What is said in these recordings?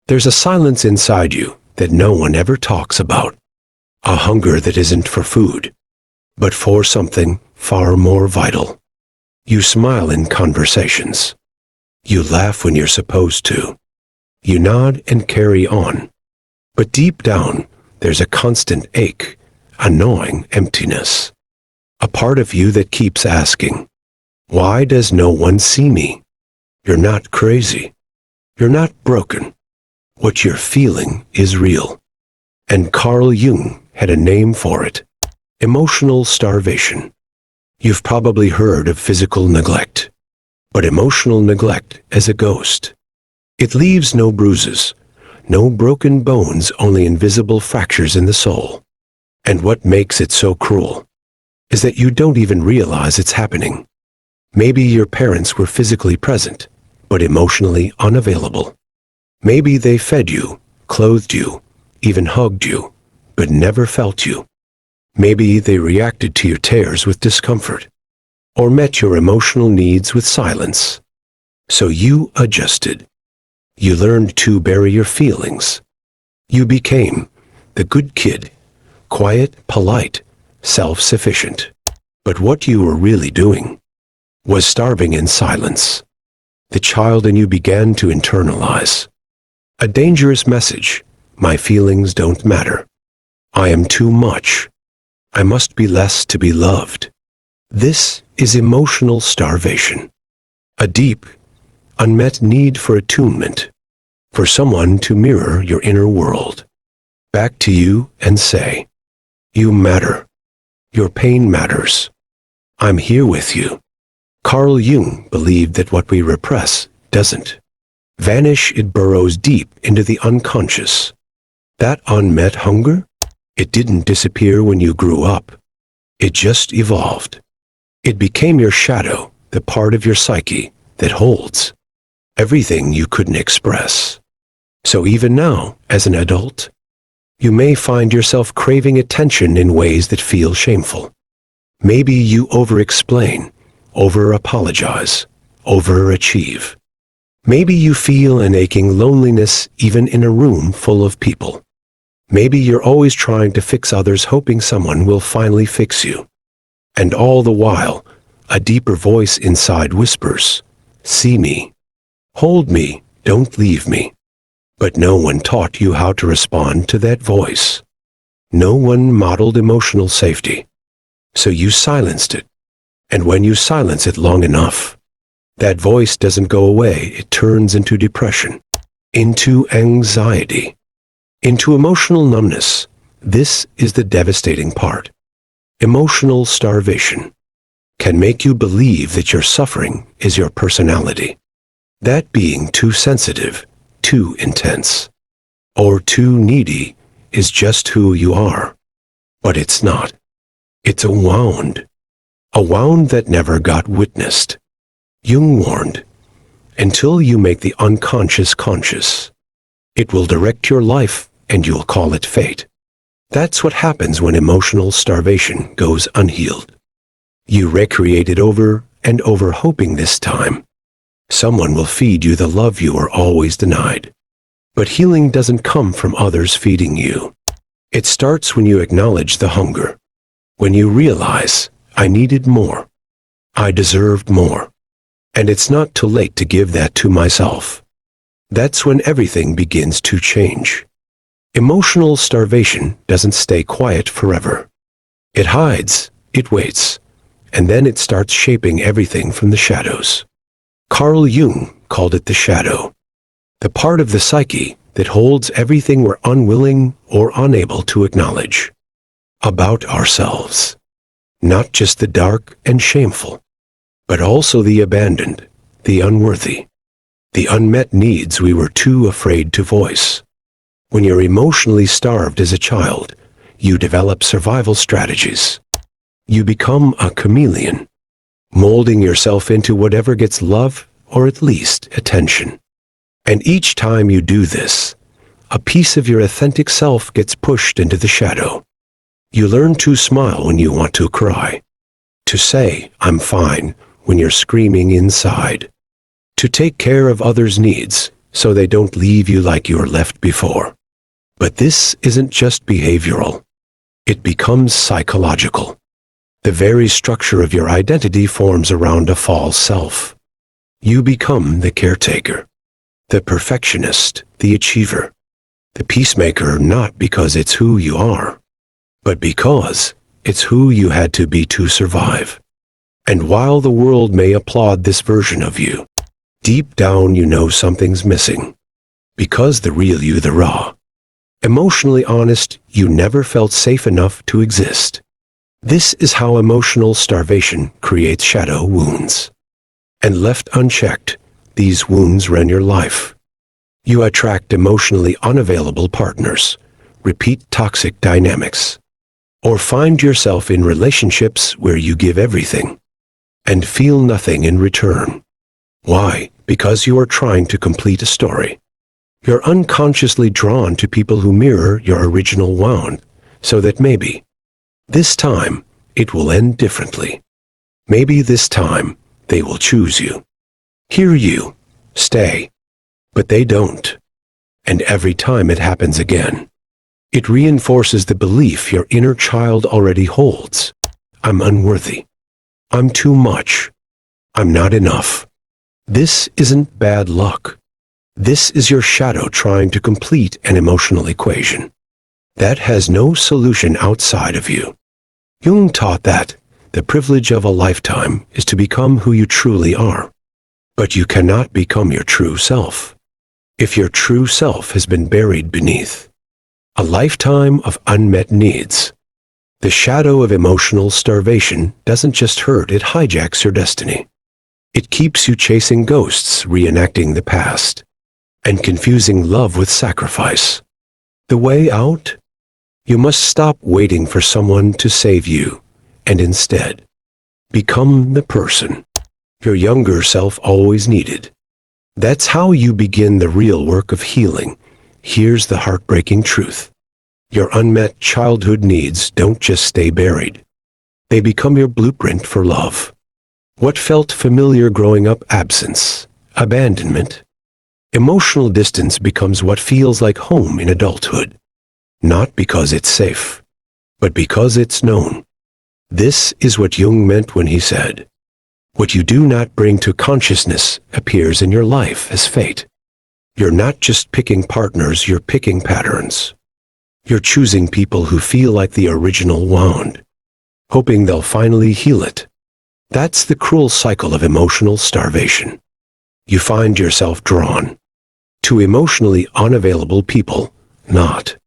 There's a silence inside you that no one ever talks about. A hunger that isn't for food, but for something far more vital. You smile in conversations. You laugh when you're supposed to. You nod and carry on. But deep down, there's a constant ache, a gnawing emptiness. A part of you that keeps asking, why does no one see me? You're not crazy. You're not broken. What you're feeling is real. And Carl Jung had a name for it. Emotional starvation. You've probably heard of physical neglect, but emotional neglect as a ghost. It leaves no bruises, no broken bones, only invisible fractures in the soul. And what makes it so cruel is that you don't even realize it's happening. Maybe your parents were physically present, but emotionally unavailable. Maybe they fed you, clothed you, even hugged you, but never felt you. Maybe they reacted to your tears with discomfort, or met your emotional needs with silence. So you adjusted. You learned to bury your feelings. You became the good kid, quiet, polite, self-sufficient. But what you were really doing was starving in silence. The child in you began to internalize a dangerous message. My feelings don't matter. I am too much. I must be less to be loved. This is emotional starvation. A deep, unmet need for attunement, for someone to mirror your inner world back to you and say, you matter. Your pain matters. I'm here with you. Carl Jung believed that what we repress doesn't vanish, it burrows deep into the unconscious. That unmet hunger, it didn't disappear when you grew up. It just evolved. It became your shadow, the part of your psyche that holds everything you couldn't express. So even now, as an adult, you may find yourself craving attention in ways that feel shameful. Maybe you over-explain, over-apologize, overachieve. Maybe you feel an aching loneliness even in a room full of people. Maybe you're always trying to fix others, hoping someone will finally fix you. And all the while, a deeper voice inside whispers, see me, hold me, don't leave me. But no one taught you how to respond to that voice. No one modeled emotional safety. So you silenced it. And when you silence it long enough, that voice doesn't go away. It turns into depression, into anxiety, into emotional numbness. This is the devastating part. Emotional starvation can make you believe that your suffering is your personality. That being too sensitive, too intense, or too needy is just who you are. But it's not. It's a wound that never got witnessed. Jung warned, until you make the unconscious conscious, it will direct your life and you'll call it fate. That's what happens when emotional starvation goes unhealed. You recreate it over and over, hoping this time someone will feed you the love you are always denied. But healing doesn't come from others feeding you. It starts when you acknowledge the hunger. When you realize, I needed more. I deserved more. And it's not too late to give that to myself. That's when everything begins to change. Emotional starvation doesn't stay quiet forever. It hides, it waits, and then it starts shaping everything from the shadows. Carl Jung called it the shadow, the part of the psyche that holds everything we're unwilling or unable to acknowledge about ourselves. Not just the dark and shameful, but also the abandoned, the unworthy, the unmet needs we were too afraid to voice. When you're emotionally starved as a child, you develop survival strategies. You become a chameleon, molding yourself into whatever gets love or at least attention. And each time you do this, a piece of your authentic self gets pushed into the shadow. You learn to smile when you want to cry, to say, I'm fine, when you're screaming inside, to take care of others' needs, so they don't leave you like you were left before. But this isn't just behavioral. It becomes psychological. The very structure of your identity forms around a false self. You become the caretaker, the perfectionist, the achiever, the peacemaker, not because it's who you are, but because it's who you had to be to survive. And while the world may applaud this version of you, deep down you know something's missing. Because the real you, the raw, emotionally honest, you never felt safe enough to exist. This is how emotional starvation creates shadow wounds. And left unchecked, these wounds run your life. You attract emotionally unavailable partners, repeat toxic dynamics, or find yourself in relationships where you give everything and feel nothing in return. Why? Because you are trying to complete a story. You're unconsciously drawn to people who mirror your original wound, so that maybe this time it will end differently. Maybe this time they will choose you, hear you, stay. But they don't. And every time it happens again, it reinforces the belief your inner child already holds. I'm unworthy. I'm too much. I'm not enough. This isn't bad luck. This is your shadow trying to complete an emotional equation that has no solution outside of you. Jung taught that the privilege of a lifetime is to become who you truly are. But you cannot become your true self if your true self has been buried beneath a lifetime of unmet needs. The shadow of emotional starvation doesn't just hurt, it hijacks your destiny. It keeps you chasing ghosts, reenacting the past, and confusing love with sacrifice. The way out? You must stop waiting for someone to save you, and instead, become the person your younger self always needed. That's how you begin the real work of healing. Here's the heartbreaking truth. Your unmet childhood needs don't just stay buried. They become your blueprint for love. What felt familiar growing up? Absence, abandonment. Emotional distance becomes what feels like home in adulthood. Not because it's safe, but because it's known. This is what Jung meant when he said, "What you do not bring to consciousness appears in your life as fate." You're not just picking partners, you're picking patterns. You're choosing people who feel like the original wound, hoping they'll finally heal it. That's the cruel cycle of emotional starvation. You find yourself drawn to emotionally unavailable people, not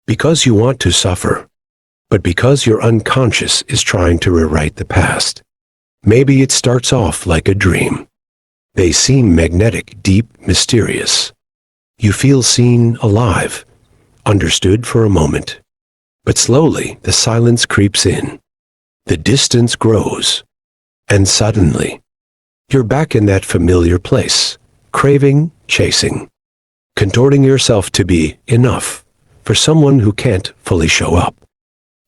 because you want to suffer, but because your unconscious is trying to rewrite the past. Maybe it starts off like a dream. They seem magnetic, deep, mysterious. You feel seen, alive, understood for a moment. But slowly, the silence creeps in. The distance grows. And suddenly, you're back in that familiar place, craving, chasing, contorting yourself to be enough for someone who can't fully show up.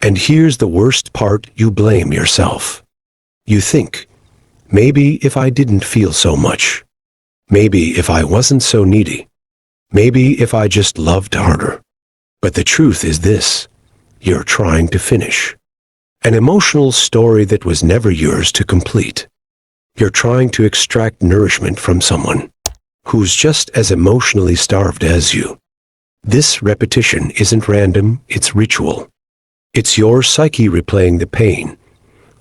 And here's the worst part, you blame yourself. You think, maybe if I didn't feel so much, maybe if I wasn't so needy, maybe if I just loved harder. But the truth is this, you're trying to finish an emotional story that was never yours to complete. You're trying to extract nourishment from someone who's just as emotionally starved as you. This repetition isn't random, it's ritual. It's your psyche replaying the pain,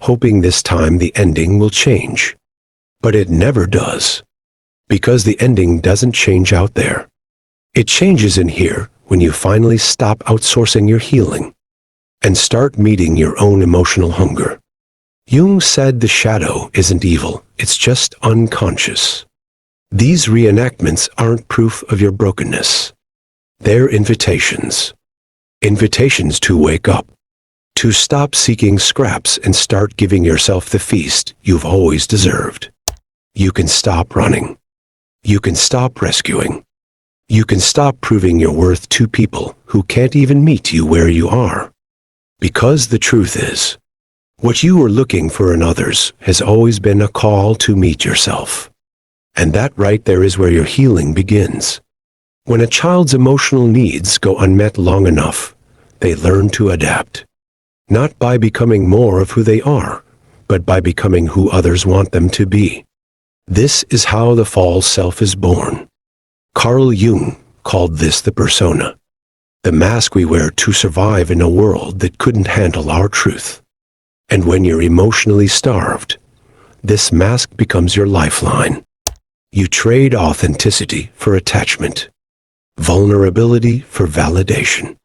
hoping this time the ending will change. But it never does. Because the ending doesn't change out there. It changes in here when you finally stop outsourcing your healing and start meeting your own emotional hunger. Jung said the shadow isn't evil, it's just unconscious. These reenactments aren't proof of your brokenness. They're invitations. Invitations to wake up, to stop seeking scraps and start giving yourself the feast you've always deserved. You can stop running. You can stop rescuing. You can stop proving your worth to people who can't even meet you where you are. Because the truth is, what you were looking for in others has always been a call to meet yourself. And that right there is where your healing begins. When a child's emotional needs go unmet long enough, they learn to adapt. Not by becoming more of who they are, but by becoming who others want them to be. This is how the false self is born. Carl Jung called this the persona, the mask we wear to survive in a world that couldn't handle our truth. And when you're emotionally starved, this mask becomes your lifeline. You trade authenticity for attachment, vulnerability for validation,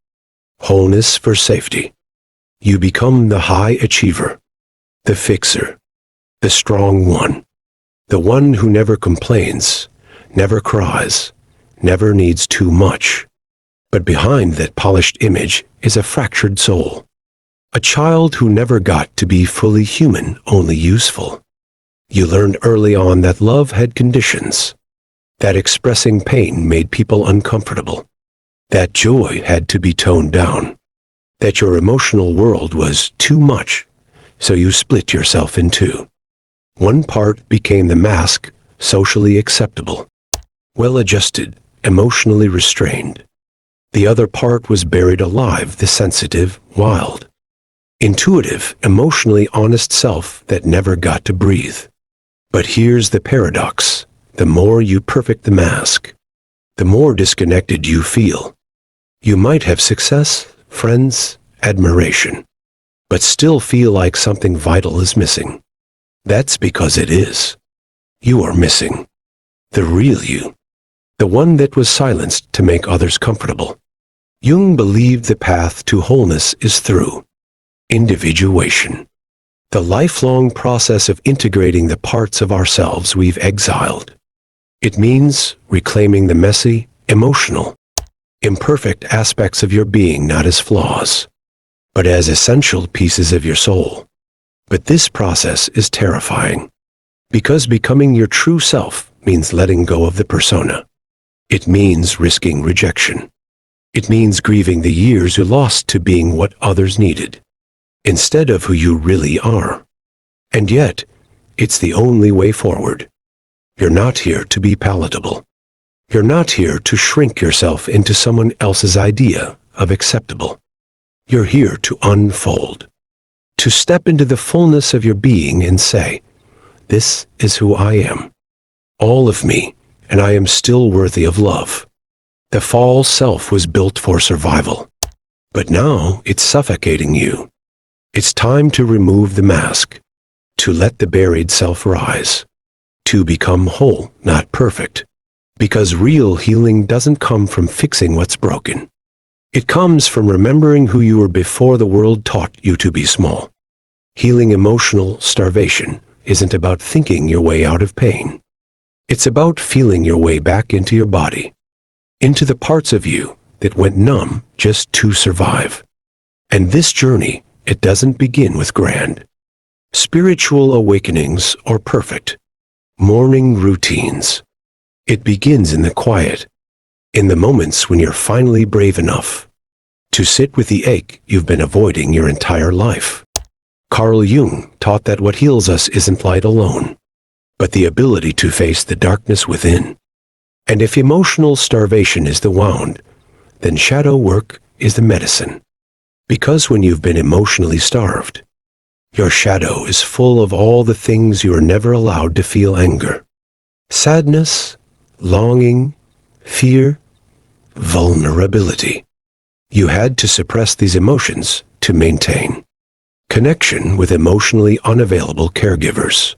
wholeness for safety. You become the high achiever, the fixer, the strong one, the one who never complains, never cries, never needs too much. But behind that polished image is a fractured soul. A child who never got to be fully human, only useful. You learned early on that love had conditions, that expressing pain made people uncomfortable, that joy had to be toned down, that your emotional world was too much, so you split yourself in two. One part became the mask, socially acceptable, well-adjusted, emotionally restrained. The other part was buried alive, the sensitive, wild, intuitive, emotionally honest self that never got to breathe. But here's the paradox. The more you perfect the mask, the more disconnected you feel. You might have success, friends, admiration, but still feel like something vital is missing. That's because it is. You are missing the real you, the one that was silenced to make others comfortable. Jung believed the path to wholeness is through individuation, the lifelong process of integrating the parts of ourselves we've exiled. It means reclaiming the messy, emotional, imperfect aspects of your being not as flaws, but as essential pieces of your soul. But this process is terrifying, because becoming your true self means letting go of the persona. It means risking rejection. It means grieving the years you lost to being what others needed, instead of who you really are. And yet, it's the only way forward. You're not here to be palatable. You're not here to shrink yourself into someone else's idea of acceptable. You're here to unfold, to step into the fullness of your being and say, "This is who I am, all of me, and I am still worthy of love." The false self was built for survival, but now it's suffocating you. It's time to remove the mask, to let the buried self rise, to become whole, not perfect, because real healing doesn't come from fixing what's broken. It comes from remembering who you were before the world taught you to be small. Healing emotional starvation isn't about thinking your way out of pain. It's about feeling your way back into your body, into the parts of you that went numb just to survive. And this journey, it doesn't begin with grand spiritual awakenings or perfect morning routines. It begins in the quiet, in the moments when you're finally brave enough to sit with the ache you've been avoiding your entire life. Carl Jung taught that what heals us isn't light alone, but the ability to face the darkness within. And if emotional starvation is the wound, then shadow work is the medicine. Because when you've been emotionally starved, your shadow is full of all the things you are never allowed to feel: anger, sadness, longing, fear, vulnerability. You had to suppress these emotions to maintain connection with emotionally unavailable caregivers.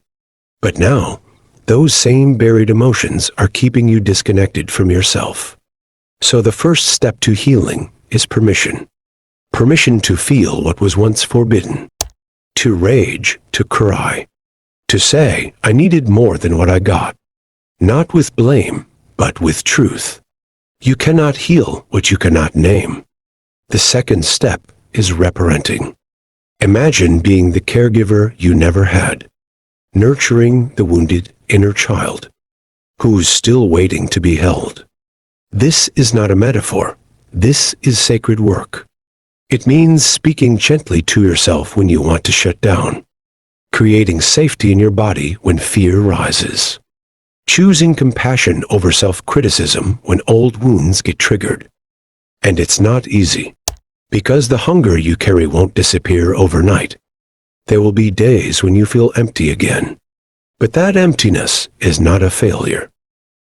But now, those same buried emotions are keeping you disconnected from yourself. So the first step to healing is permission. Permission to feel what was once forbidden, to rage, to cry, to say, "I needed more than what I got," not with blame, but with truth. You cannot heal what you cannot name. The second step is reparenting. Imagine being the caregiver you never had, nurturing the wounded inner child, who's still waiting to be held. This is not a metaphor. This is sacred work. It means speaking gently to yourself when you want to shut down, creating safety in your body when fear rises, choosing compassion over self-criticism when old wounds get triggered. And it's not easy, because the hunger you carry won't disappear overnight. There will be days when you feel empty again. But that emptiness is not a failure.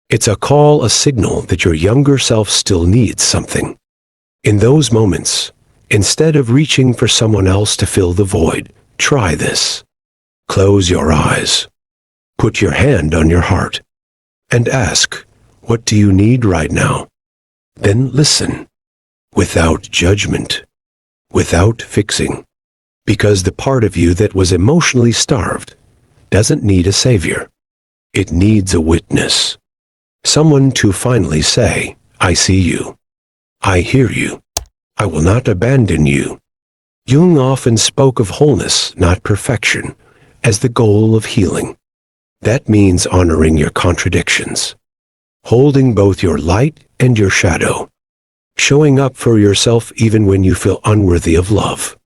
It's a call, a signal that your younger self still needs something. In those moments, instead of reaching for someone else to fill the void, try this. Close your eyes. Put your hand on your heart. And ask, what do you need right now? Then listen, without judgment, without fixing. Because the part of you that was emotionally starved doesn't need a savior. It needs a witness. Someone to finally say, I see you. I hear you. I will not abandon you. Jung often spoke of wholeness, not perfection, as the goal of healing. That means honoring your contradictions, holding both your light and your shadow, showing up for yourself even when you feel unworthy of love.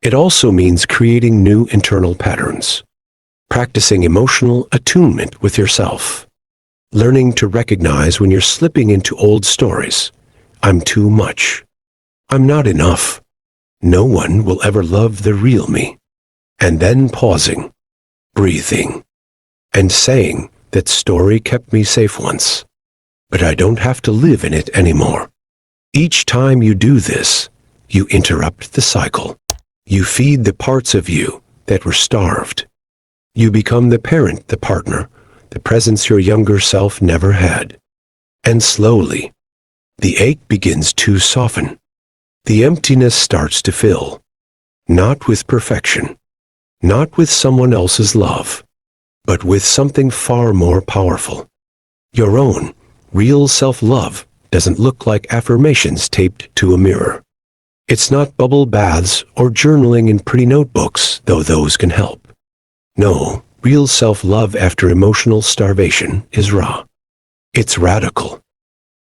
It also means creating new internal patterns, practicing emotional attunement with yourself, learning to recognize when you're slipping into old stories. I'm too much. I'm not enough. No one will ever love the real me. And then pausing, breathing, and saying, that story kept me safe once, but I don't have to live in it anymore. Each time you do this, you interrupt the cycle. You feed the parts of you that were starved. You become the parent, the partner, the presence your younger self never had. And slowly, the ache begins to soften. The emptiness starts to fill, not with perfection, not with someone else's love, but with something far more powerful. Your own, real self-love doesn't look like affirmations taped to a mirror. It's not bubble baths or journaling in pretty notebooks, though those can help. No, real self-love after emotional starvation is raw. It's radical.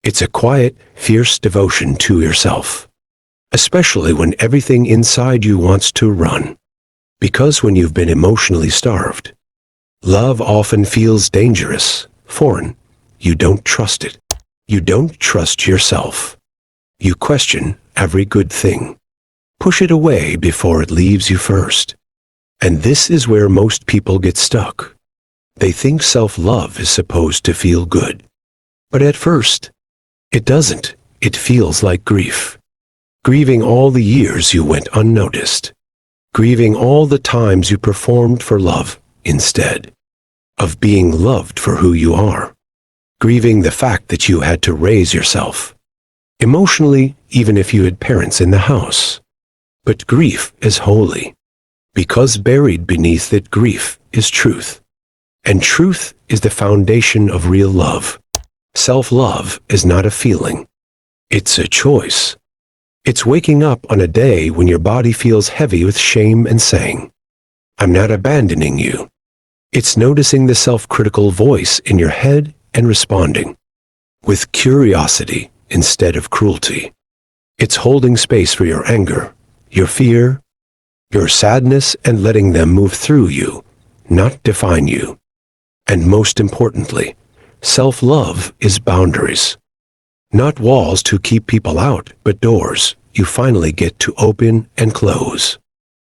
It's a quiet, fierce devotion to yourself, especially when everything inside you wants to run. Because when you've been emotionally starved, love often feels dangerous, foreign. You don't trust it. You don't trust yourself. You question every good thing. Push it away before it leaves you first. And this is where most people get stuck. They think self-love is supposed to feel good. But at first, it doesn't. It feels like grief. Grieving all the years you went unnoticed. Grieving all the times you performed for love instead of being loved for who you are. Grieving the fact that you had to raise yourself emotionally, even if you had parents in the house. But grief is holy, because buried beneath it grief is truth. And truth is the foundation of real love. Self-love is not a feeling. It's a choice. It's waking up on a day when your body feels heavy with shame and saying, I'm not abandoning you. It's noticing the self-critical voice in your head and responding with curiosity instead of cruelty. It's holding space for your anger, your fear, your sadness, and letting them move through you, not define you. And most importantly, self-love is boundaries. Not walls to keep people out, but doors you finally get to open and close.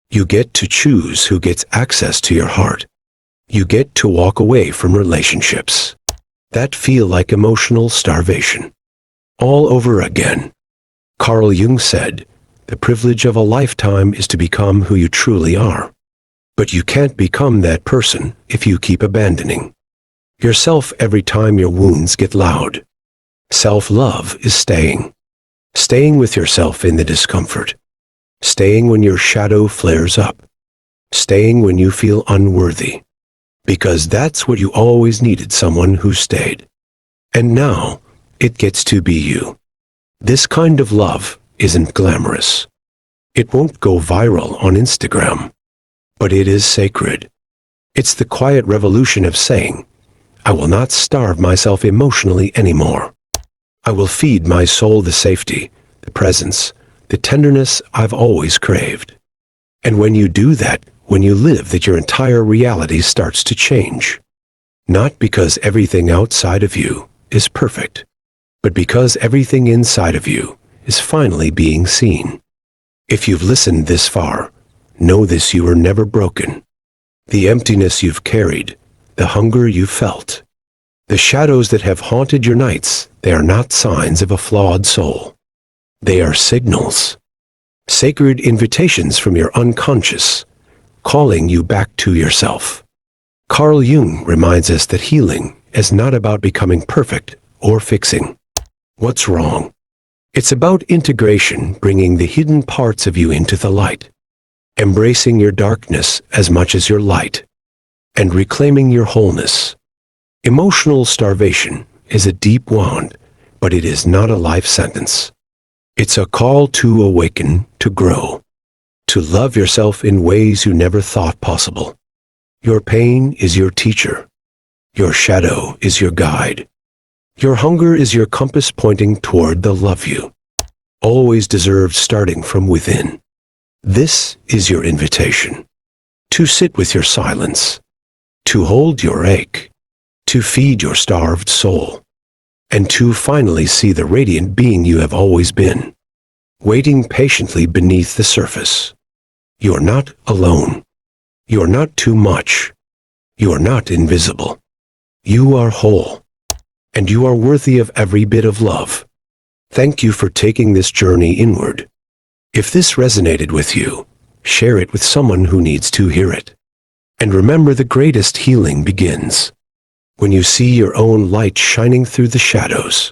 You get to choose who gets access to your heart. You get to walk away from relationships that feel like emotional starvation. All over again. Carl Jung said, the privilege of a lifetime is to become who you truly are. But you can't become that person if you keep abandoning yourself every time your wounds get loud. Self-love is staying. Staying with yourself in the discomfort. Staying when your shadow flares up. Staying when you feel unworthy. Because that's what you always needed, someone who stayed. And now, it gets to be you. This kind of love isn't glamorous. It won't go viral on Instagram. But it is sacred. It's the quiet revolution of saying, I will not starve myself emotionally anymore. I will feed my soul the safety, the presence, the tenderness I've always craved. And when you do that, when you live that, your entire reality starts to change. Not because everything outside of you is perfect, but because everything inside of you is finally being seen. If you've listened this far, know this: you were never broken. The emptiness you've carried, the hunger you've felt, the shadows that have haunted your nights, they are not signs of a flawed soul. They are signals, sacred invitations from your unconscious, calling you back to yourself. Carl Jung reminds us that healing is not about becoming perfect or fixing what's wrong. It's about integration, bringing the hidden parts of you into the light, embracing your darkness as much as your light, and reclaiming your wholeness. Emotional starvation is a deep wound, but it is not a life sentence. It's a call to awaken, to grow, to love yourself in ways you never thought possible. Your pain is your teacher. Your shadow is your guide. Your hunger is your compass pointing toward the love you always deserved, starting from within. This is your invitation to sit with your silence, to hold your ache, to feed your starved soul, and to finally see the radiant being you have always been, waiting patiently beneath the surface. You are not alone. You are not too much. You are not invisible. You are whole, and you are worthy of every bit of love. Thank you for taking this journey inward. If this resonated with you, share it with someone who needs to hear it. And remember, the greatest healing begins when you see your own light shining through the shadows.